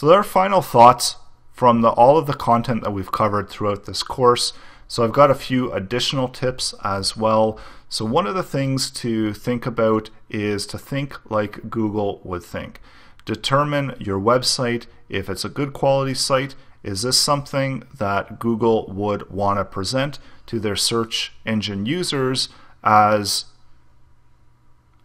So there are final thoughts from all of the content that we've covered throughout this course. So I've got a few additional tips as well. So one of the things to think about is to think like Google would think. Determine your website, if it's a good quality site, is this something that Google would want to present to their search engine users as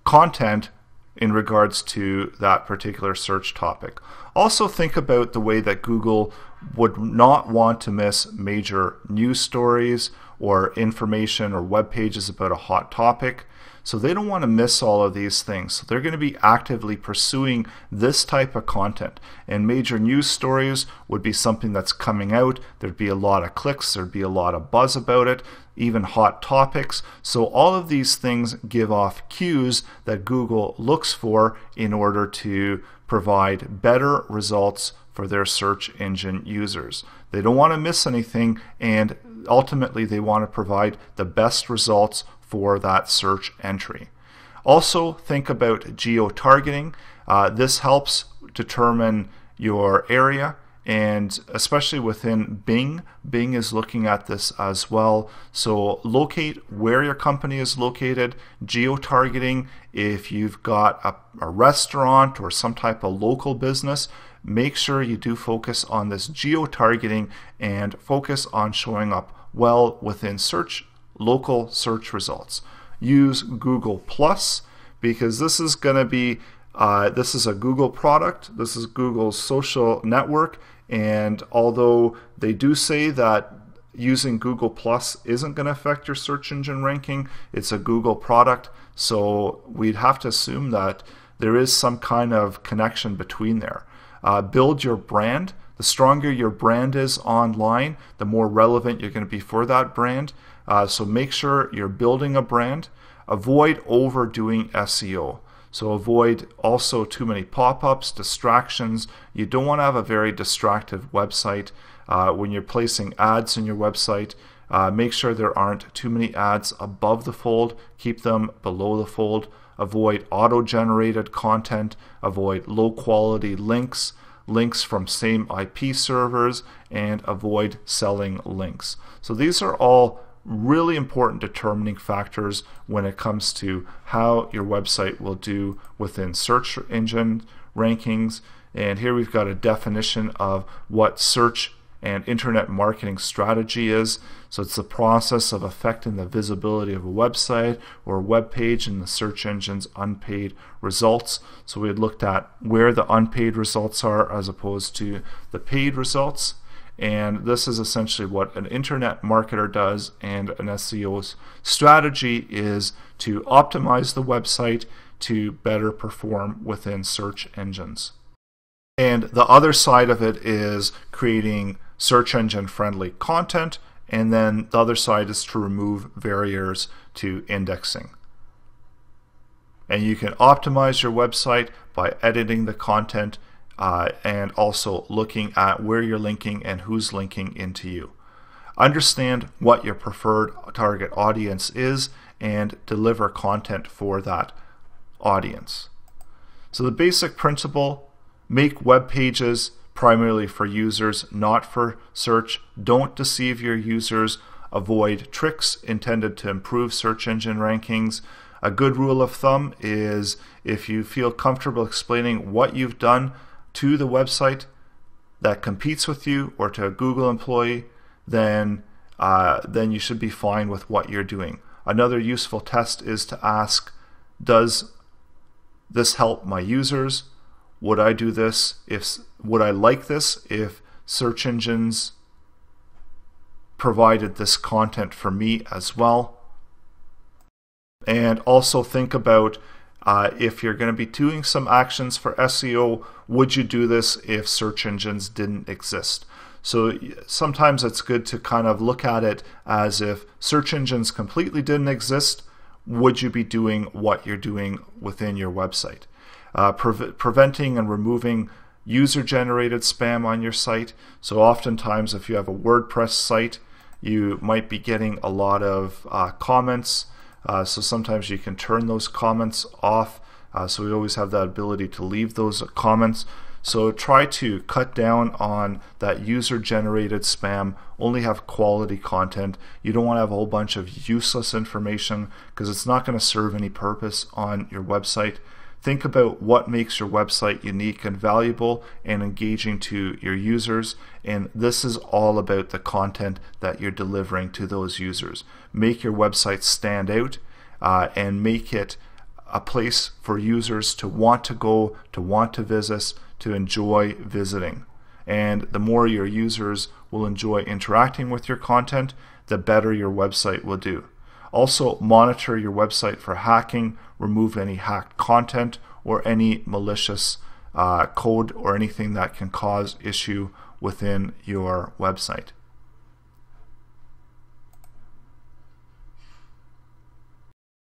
content in regards to that particular search topic. Also think about the way that Google would not want to miss major news stories or information or web pages about a hot topic. So they don't want to miss all of these things. So they're going to be actively pursuing this type of content. And major news stories would be something that's coming out. There'd be a lot of clicks. There'd be a lot of buzz about it, even hot topics. So all of these things give off cues that Google looks for in order to provide better results for their search engine users. They don't want to miss anything, and ultimately they want to provide the best results for that search entry. Also think about geo-targeting. This helps determine your area, and especially within Bing. Bing is looking at this as well. So locate where your company is located, geo-targeting. If you've got a restaurant or some type of local business, make sure you do focus on this geo-targeting and focus on showing up well within local search results. Use Google Plus, because this is going to be this is a Google product. This is Google's social network, and although they do say that using Google Plus isn't going to affect your search engine ranking, it's a Google product, so we'd have to assume that there is some kind of connection between there. Build your brand. The stronger your brand is online, the more relevant you're going to be for that brand. So make sure you're building a brand. Avoid overdoing SEO. So avoid also too many pop-ups, distractions. You don't want to have a very distractive website. When you're placing ads in your website, make sure there aren't too many ads above the fold. Keep them below the fold. Avoid auto-generated content. Avoid low-quality links from same IP servers, and avoid selling links. So these are all really important determining factors when it comes to how your website will do within search engine rankings. And here we've got a definition of what search and internet marketing strategy is. So it's the process of affecting the visibility of a website or a web page in the search engine's unpaid results. So we had looked at where the unpaid results are as opposed to the paid results. And this is essentially what an internet marketer does, and an SEO's strategy is to optimize the website to better perform within search engines. And the other side of it is creating search engine friendly content, and then the other side is to remove barriers to indexing. And you can optimize your website by editing the content and also looking at where you're linking and who's linking into you. Understand what your preferred target audience is and deliver content for that audience. So the basic principle: make web pages primarily for users, not for search. Don't deceive your users. Avoid tricks intended to improve search engine rankings. A good rule of thumb is, if you feel comfortable explaining what you've done to the website that competes with you or to a Google employee, then you should be fine with what you're doing. Another useful test is to ask, does this help my users? Would I do this would I like this if search engines provided this content for me as well? And also think about if you're going to be doing some actions for SEO, would you do this if search engines didn't exist? So sometimes it's good to kind of look at it as if search engines completely didn't exist, would you be doing what you're doing within your website? Preventing and removing user-generated spam on your site. So oftentimes if you have a WordPress site, you might be getting a lot of comments. So sometimes you can turn those comments off. So we always have that ability to leave those comments. So try to cut down on that user-generated spam. Only have quality content. You don't want to have a whole bunch of useless information because it's not going to serve any purpose on your website. Think about what makes your website unique and valuable and engaging to your users, and this is all about the content that you're delivering to those users. Make your website stand out and make it a place for users to want to go, to want to visit, to enjoy visiting. And the more your users will enjoy interacting with your content, the better your website will do. Also, monitor your website for hacking, remove any hacked content or any malicious code or anything that can cause issue within your website.